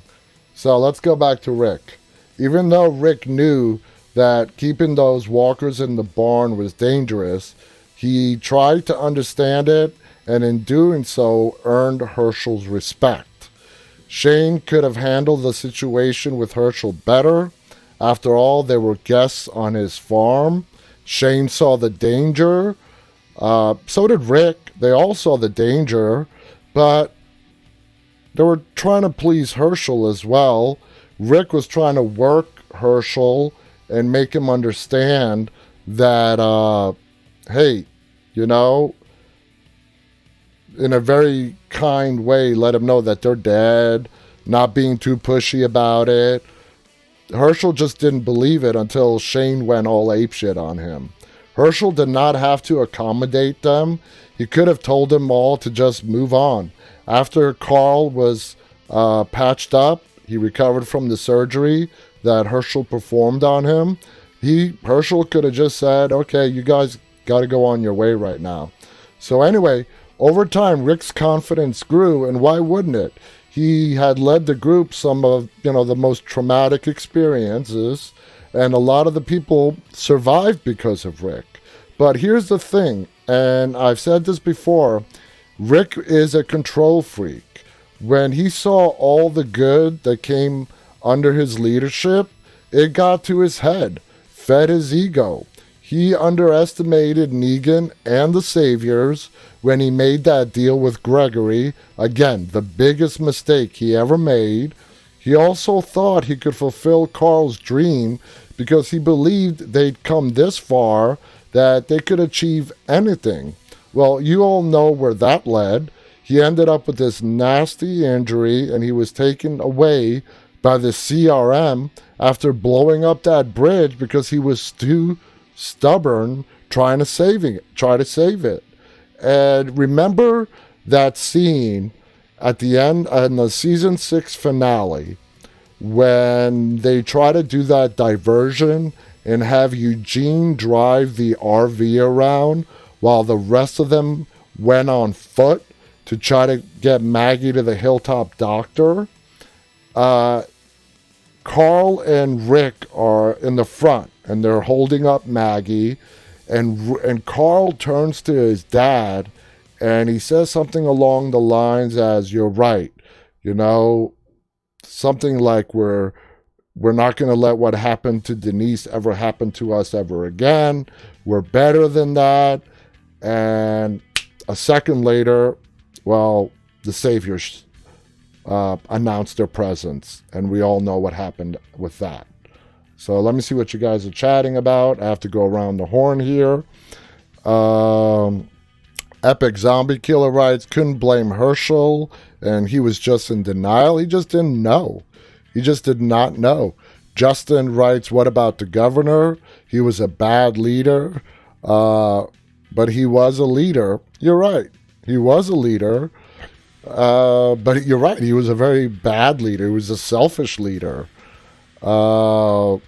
So let's go back to Rick. Even though Rick knew that keeping those walkers in the barn was dangerous, he tried to understand it, and in doing so earned Herschel's respect. Shane could have handled the situation with Herschel better. After all, they were guests on his farm. Shane saw the danger. So did Rick. They all saw the danger, but they were trying to please Herschel as well. Rick was trying to work Herschel and make him understand that hey, you know, in a very kind way, let them know that they're dead, not being too pushy about it. Herschel just didn't believe it until Shane went all apeshit on him. Herschel did not have to accommodate them. He could have told them all to just move on. After Carl was patched up, he recovered from the surgery that Herschel performed on him. Herschel could have just said, okay, you guys got to go on your way right now. So anyway, over time, Rick's confidence grew, and why wouldn't it? He had led the group some of, the most traumatic experiences, and a lot of the people survived because of Rick. But here's the thing, and I've said this before, Rick is a control freak. When he saw all the good that came under his leadership, it got to his head, fed his ego. He underestimated Negan and the Saviors when he made that deal with Gregory. Again, the biggest mistake he ever made. He also thought he could fulfill Carl's dream because he believed they'd come this far that they could achieve anything. Well, you all know where that led. He ended up with this nasty injury and he was taken away by the CRM after blowing up that bridge because he was too stubborn try to save it. And remember that scene at the end in the season 6 finale when they try to do that diversion and have Eugene drive the RV around while the rest of them went on foot to try to get Maggie to the Hilltop Doctor. Carl and Rick are in the front and they're holding up Maggie, and Carl turns to his dad and he says something along the lines as, you're right, something like we're not going to let what happened to Denise ever happen to us ever again. We're better than that. And a second later, well, the Saviors announced their presence, and we all know what happened with that. So let me see what you guys are chatting about. I have to go around the horn here. Epic Zombie Killer writes, couldn't blame Herschel, and he was just in denial. He just didn't know. He just did not know. Justin writes, what about the governor? He was a bad leader, but he was a leader. You're right. He was a leader, but you're right. He was a very bad leader. He was a selfish leader. So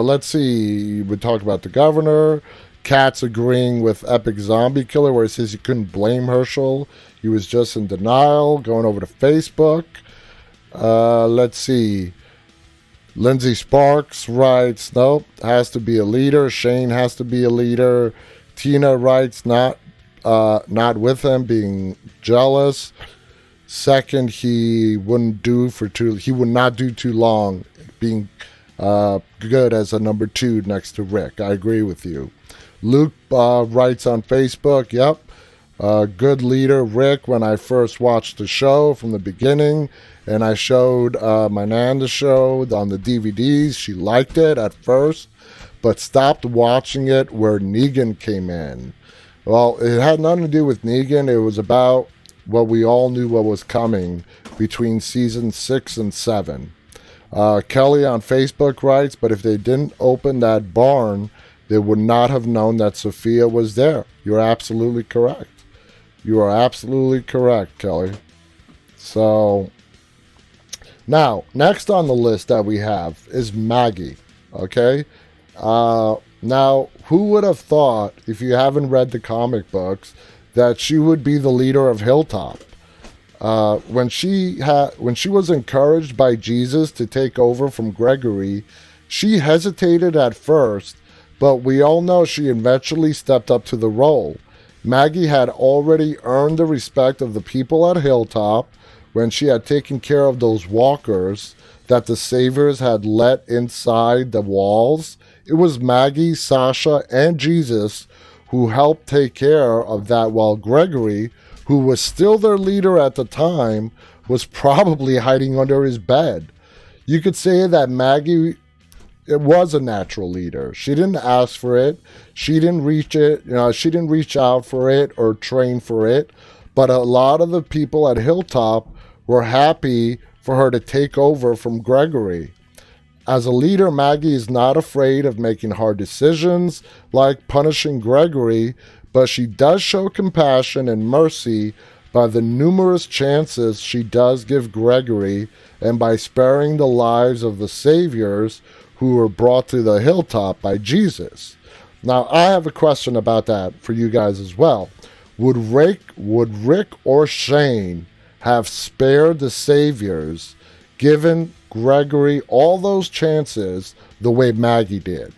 let's see. We talked about the governor. Kat's agreeing with Epic Zombie Killer where he says he couldn't blame Herschel. He was just in denial. Going over to Facebook. Let's see. Lindsay Sparks writes, nope, has to be a leader. Shane has to be a leader. Tina writes, not with him, being jealous. Second, he would not do too long, being good as a number 2 next to Rick. I agree with you. Luke writes on Facebook, yep, good leader Rick. When I first watched the show from the beginning, and I showed my Nan the show on the DVDs, she liked it at first, but stopped watching it where Negan came in. Well, it had nothing to do with Negan. It was about what we all knew what was coming between season 6 and 7. Kelly on Facebook writes, but if they didn't open that barn, they would not have known that Sophia was there. You're absolutely correct. You are absolutely correct, Kelly. So, now, next on the list that we have is Maggie, okay? Now, who would have thought, if you haven't read the comic books, that she would be the leader of Hilltop? When she was encouraged by Jesus to take over from Gregory, she hesitated at first, but we all know she eventually stepped up to the role. Maggie had already earned the respect of the people at Hilltop when she had taken care of those walkers that the Saviors had let inside the walls. It was Maggie, Sasha, and Jesus who helped take care of that, while Gregory, who was still their leader at the time, was probably hiding under his bed. You could say that Maggie it was a natural leader. She didn't ask for it. She didn't reach it. She didn't reach out for it or train for it. But a lot of the people at Hilltop were happy for her to take over from Gregory. As a leader, Maggie is not afraid of making hard decisions like punishing Gregory, but she does show compassion and mercy by the numerous chances she does give Gregory and by sparing the lives of the saviors who were brought to the hilltop by Jesus. Now, I have a question about that for you guys as well. Would Rick or Shane have spared the saviors, given Gregory all those chances the way Maggie did?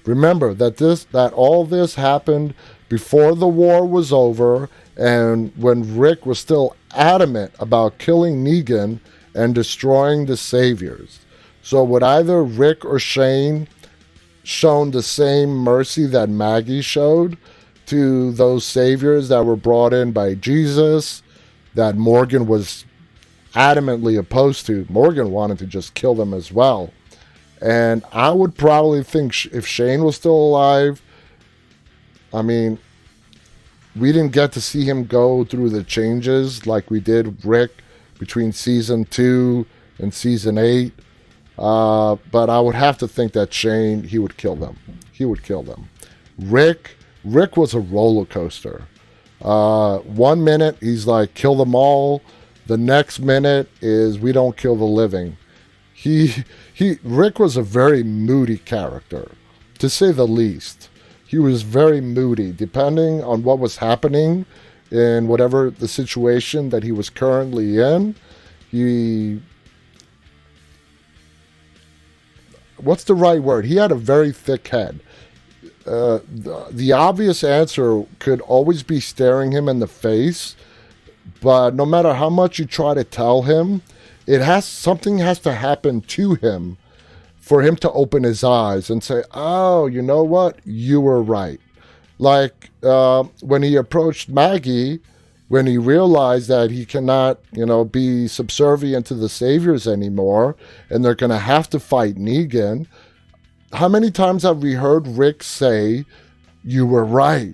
Remember that all this happened before the war was over and when Rick was still adamant about killing Negan and destroying the saviors. So would either Rick or Shane shown the same mercy that Maggie showed to those saviors that were brought in by Jesus, that Morgan was adamantly opposed to? Morgan wanted to just kill them as well. And I would probably think if Shane was still alive, I mean, we didn't get to see him go through the changes like we did Rick between season 2 and season 8. But I would have to think that Shane, he would kill them. He would kill them. Rick was a roller coaster. 1 minute, he's like, kill them all. The next minute is, we don't kill the living. Rick was a very moody character, to say the least. He was very moody, depending on what was happening in whatever the situation that he was currently in. What's the right word? He had a very thick head. The obvious answer could always be staring him in the face, but no matter how much you try to tell him, something has to happen to him for him to open his eyes and say, oh, you know what? You were right. Like when he approached Maggie, when he realized that he cannot, be subservient to the saviors anymore, and they're going to have to fight Negan. How many times have we heard Rick say, you were right.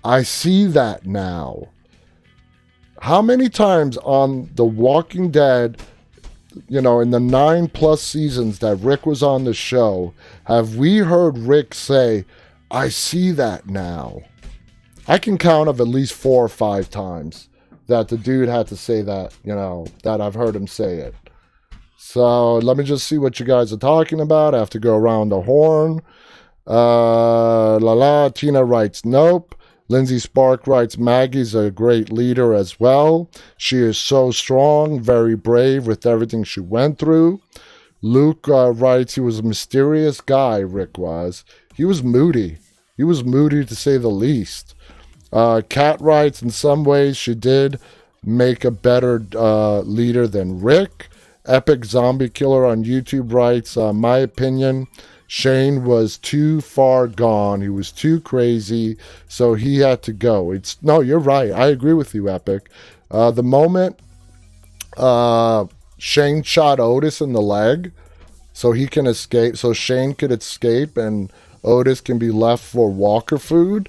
I see that now. How many times on The Walking Dead, in the 9+ seasons that Rick was on the show, have we heard Rick say, I see that now? I can count of at least 4 or 5 times that the dude had to say that, that I've heard him say it. So let me just see what you guys are talking about. I have to go around the horn. Tina writes, nope. Lindsay Spark writes, Maggie's a great leader as well. She is so strong, very brave with everything she went through. Luke writes, he was a mysterious guy, Rick was. He was moody. He was moody to say the least. Kat writes, in some ways she did make a better leader than Rick. Epic Zombie Killer on YouTube writes, my opinion, Shane was too far gone. He was too crazy, so he had to go. No, you're right. I agree with you, Epic. The moment Shane shot Otis in the leg so he can escape, so Shane could escape and Otis can be left for Walker food,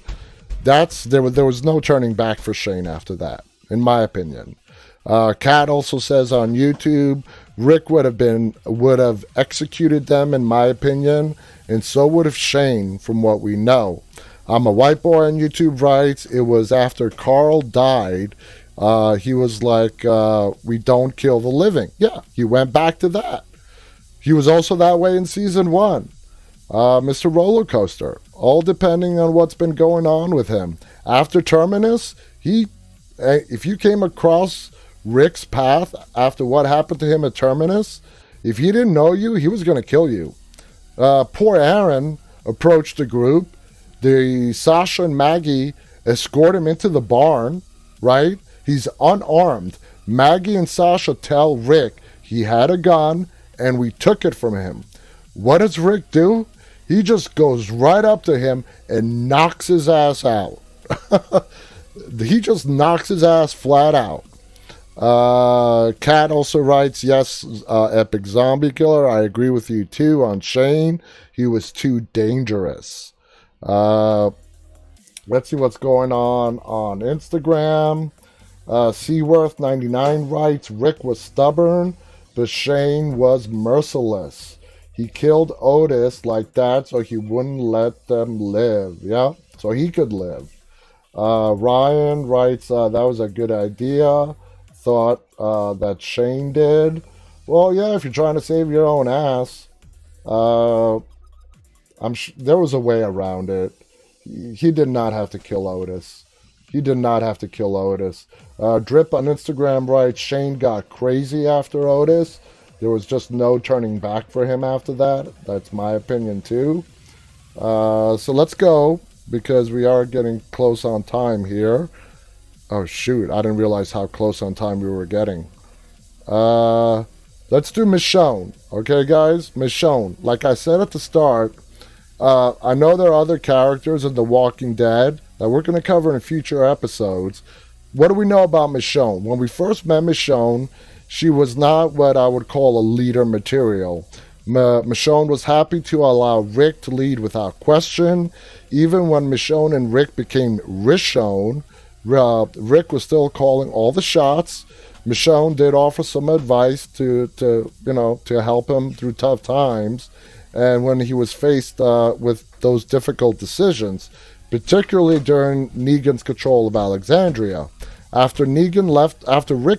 there was no turning back for Shane after that, in my opinion. Kat also says on YouTube, Rick would have executed them, in my opinion, and so would have Shane, from what we know. I'm a White Boy on YouTube writes, it was after Carl died, he was like, we don't kill the living. Yeah, he went back to that. He was also that way in season 1. Mr. Roller Coaster, all depending on what's been going on with him. After Terminus, if you came across Rick's path after what happened to him at Terminus, if he didn't know you, he was going to kill you. Poor Aaron approached the group. Sasha and Maggie escort him into the barn, right? He's unarmed. Maggie and Sasha tell Rick he had a gun and we took it from him. What does Rick do? He just goes right up to him and knocks his ass out. He just knocks his ass flat out. Kat also writes, yes, epic zombie killer. I agree with you too on Shane. He was too dangerous. Let's see what's going on Instagram. Seaworth99 writes, Rick was stubborn, but Shane was merciless. He killed Otis like that so he wouldn't let them live. Yeah, so he could live. Ryan writes, that was a good idea. Thought that Shane did. Well, yeah, if you're trying to save your own ass, there was a way around it. He did not have to kill Otis. Drip on Instagram writes, Shane got crazy after Otis. There was just no turning back for him after that. That's my opinion too. So let's go, because we are getting close on time here. Oh shoot, I didn't realize how close on time we were getting. Let's do Michonne. Okay guys, Michonne. Like I said at the start, I know there are other characters in The Walking Dead that we're going to cover in future episodes. What do we know about Michonne? When we first met Michonne, she was not what I would call a leader material. Michonne was happy to allow Rick to lead without question. Even when Michonne and Rick became Rishonne, Rick was still calling all the shots. Michonne did offer some advice to help him through tough times, and when he was faced with those difficult decisions, particularly during Negan's control of Alexandria. After Rick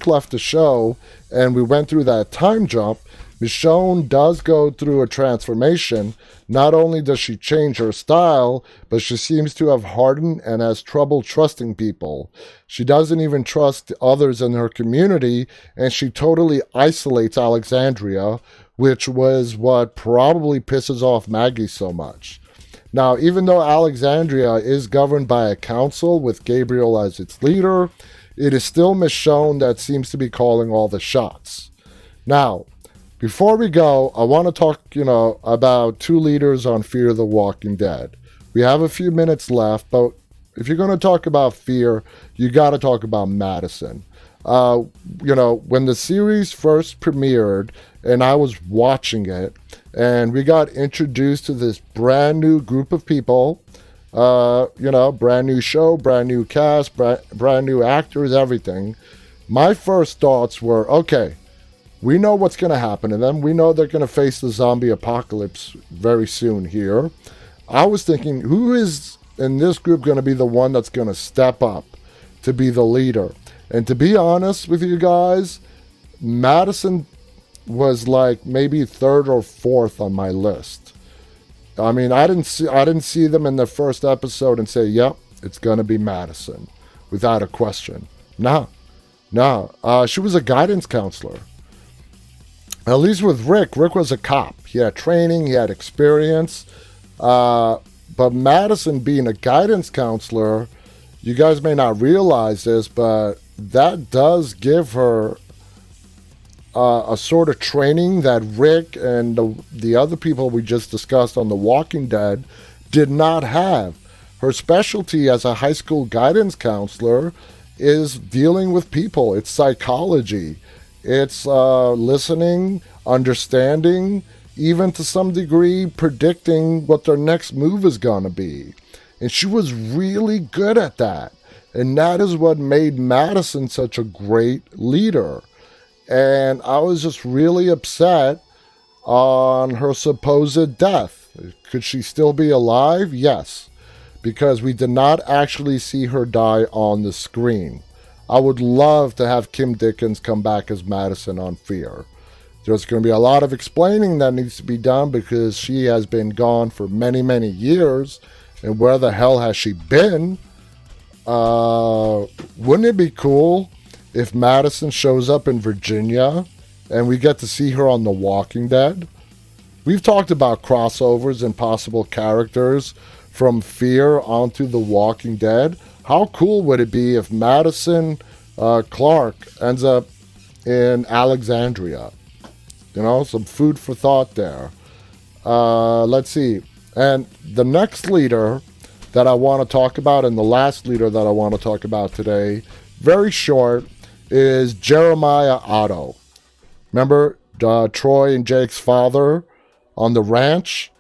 left the show, and we went through that time jump, Michonne does go through a transformation. Not only does she change her style, but she seems to have hardened and has trouble trusting people. She doesn't even trust others in her community, and she totally isolates Alexandria, which was what probably pisses off Maggie so much. Now, even though Alexandria is governed by a council with Gabriel as its leader, it is still Michonne that seems to be calling all the shots. Now, before we go, I want to talk, about two leaders on Fear the Walking Dead. We have a few minutes left, but if you're going to talk about Fear, you got to talk about Madison. When the series first premiered and I was watching it, and we got introduced to this brand new group of people, brand new show, brand new cast, brand new actors, everything. My first thoughts were, okay, we know what's going to happen to them. We know they're going to face the zombie apocalypse very soon here. I was thinking, who is in this group going to be the one that's going to step up to be the leader? And to be honest with you guys, Madison was like maybe third or fourth on my list. I mean, I didn't see them in the first episode and say, yep, it's going to be Madison without a question. No. She was a guidance counselor. At least with Rick was a cop. He had training, he had experience. But Madison being a guidance counselor, you guys may not realize this, but that does give her a sort of training that Rick and the other people we just discussed on The Walking Dead did not have. Her specialty as a high school guidance counselor is dealing with people. It's psychology. It's listening, understanding, even to some degree predicting what their next move is going to be. And she was really good at that. And that is what made Madison such a great leader. And I was just really upset on her supposed death. Could she still be alive? Yes. Because we did not actually see her die on the screen. I would love to have Kim Dickens come back as Madison on Fear. There's going to be a lot of explaining that needs to be done because she has been gone for many, many years. And where the hell has she been? Wouldn't it be cool if Madison shows up in Virginia and we get to see her on The Walking Dead? We've talked about crossovers and possible characters from Fear onto The Walking Dead. How cool would it be if Madison Clark ends up in Alexandria? Some food for thought there. Let's see. And the next leader that I want to talk about, and the last leader that I want to talk about today, very short, is Jeremiah Otto. Remember Troy and Jake's father on the ranch?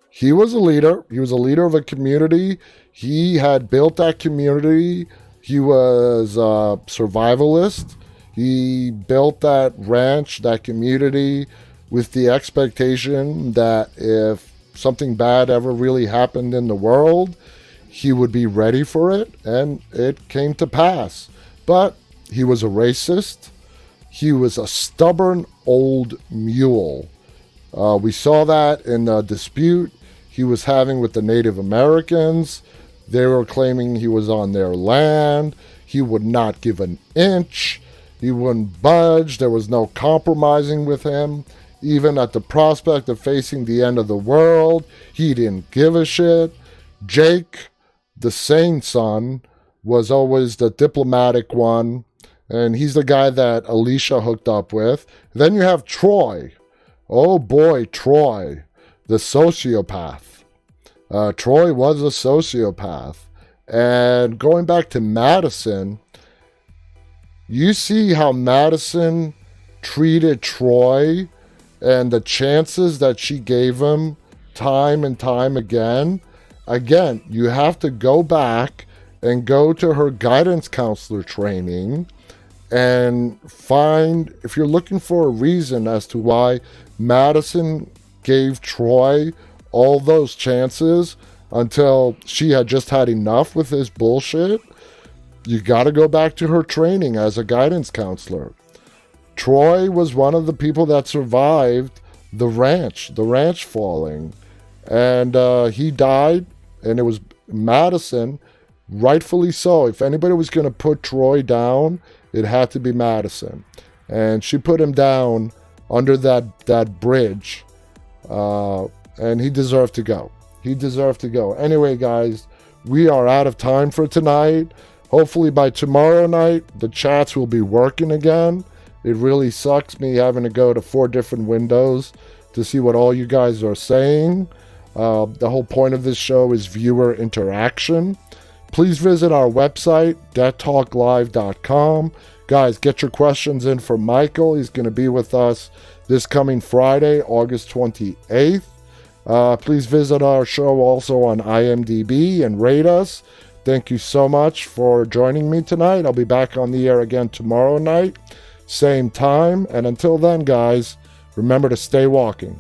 He was a leader. He was a leader of a community. He had built that community. He was a survivalist. He built that ranch, that community, with the expectation that if something bad ever really happened in the world, he would be ready for it, and it came to pass. But he was a racist. He was a stubborn old mule. We saw that in the dispute he was having with the Native Americans. They were claiming he was on their land. He would not give an inch. He wouldn't budge. There was no compromising with him. Even at the prospect of facing the end of the world, he didn't give a shit. Jake, the sane son, was always the diplomatic one, and he's the guy that Alicia hooked up with. Then you have Troy. Oh boy, Troy, the sociopath. Troy was a sociopath. And going back to Madison, you see how Madison treated Troy and the chances that she gave him time and time again. Again, you have to go back and go to her guidance counselor training and find, if you're looking for a reason as to why Madison gave Troy all those chances until she had just had enough with his bullshit, you got to go back to her training as a guidance counselor. Troy was one of the people that survived the ranch falling. And he died, and it was Madison, rightfully so. If anybody was going to put Troy down, it had to be Madison. And she put him down under that bridge. And he deserved to go. He deserved to go. Anyway, guys, we are out of time for tonight. Hopefully by tomorrow night, the chats will be working again. It really sucks me having to go to 4 different windows to see what all you guys are saying. The whole point of this show is viewer interaction. Please visit our website, deadtalklive.com. Guys, get your questions in for Michael. He's going to be with us this coming Friday, August 28th. Please visit our show also on IMDb and rate us. Thank you so much for joining me tonight. I'll be back on the air again tomorrow night, same time. And until then, guys, remember to stay walking.